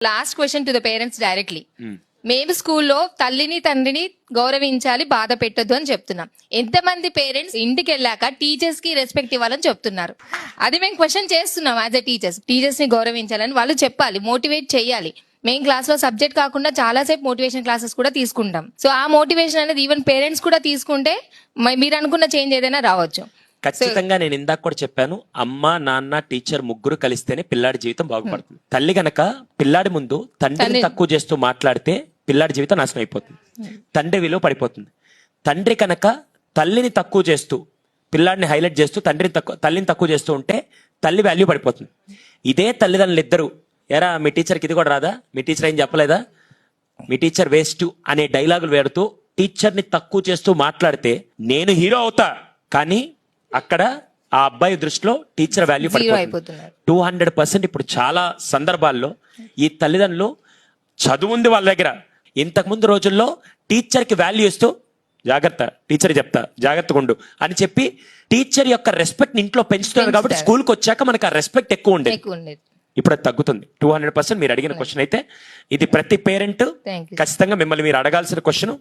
Last question to the parents directly. మేము స్కూల్లో తల్లిని తండ్రిని గౌరవించాలి, బాధ పెట్టొద్దు అని చెప్తున్నాం. ఎంతమంది పేరెంట్స్ ఇంటికి వెళ్ళాక టీచర్స్ కి రెస్పెక్ట్ ఇవ్వాలని చెప్తున్నారు? అది మేము క్వశ్చన్ చేస్తున్నాం. యాజ్ ఎ టీచర్స్ ని గౌరవించాలని వాళ్ళు చెప్పాలి, మోటివేట్ చేయాలి. మెయిన్ క్లాస్ లో సబ్జెక్ట్ కాకుండా చాలా సేపు మోటివేషన్ క్లాసెస్ కూడా తీసుకుంటాం. సో ఆ మోటివేషన్ అనేది ఈవెన్ పేరెంట్స్ కూడా తీసుకుంటే మీరు అనుకున్న చేంజ్ ఏదైనా రావచ్చు. ఖచ్చితంగా నేను ఇందాక కూడా చెప్పాను, అమ్మ నాన్న టీచర్ ముగ్గురు కలిస్తేనే పిల్లాడి జీవితం బాగుపడుతుంది. తల్లి గనక పిల్లాడి ముందు తండ్రిని తక్కువ చేస్తూ మాట్లాడితే పిల్లాడి జీవితం నాశనం అయిపోతుంది, తండ్రి విలువ పడిపోతుంది. తండ్రి కనుక తల్లిని తక్కువ చేస్తూ పిల్లాడిని హైలైట్ చేస్తూ తల్లిని తక్కువ చేస్తూ ఉంటే తల్లి వాల్యూ పడిపోతుంది. ఇదే తల్లిదండ్రులు ఇద్దరు, ఎరా మీ టీచర్కి ఇది కూడా రాదా, మీ టీచర్ ఏం చెప్పలేదా, మీ టీచర్ వేస్ట్ అనే డైలాగులు వేడుతూ టీచర్ని తక్కువ చేస్తూ మాట్లాడితే నేను హీరో అవుతా, కానీ అక్కడ ఆ అబ్బాయి దృష్టిలో టీచర్ వాల్యూ పడిపోతుంది. 200% ఇప్పుడు చాలా సందర్భాల్లో ఈ తల్లిదండ్రులు చదువు ఉంది వాళ్ళ దగ్గర, ఇంతకు ముందు రోజుల్లో టీచర్ కి వాల్యూ ఇస్తూ జాగ్రత్త టీచర్ చెప్తా జాగ్రత్తగా ఉండు అని చెప్పి టీచర్ యొక్క రెస్పెక్ట్ ఇంట్లో పెంచుతున్నారు. కాబట్టి స్కూల్కి వచ్చాక మనకు ఆ రెస్పెక్ట్ ఎక్కువ ఉండేది, ఇప్పుడు అది తగ్గుతుంది. 200% మీరు అడిగిన క్వశ్చన్ అయితే ఇది ప్రతి పేరెంట్ ఖచ్చితంగా మిమ్మల్ని మీరు అడగాల్సిన క్వశ్చన్.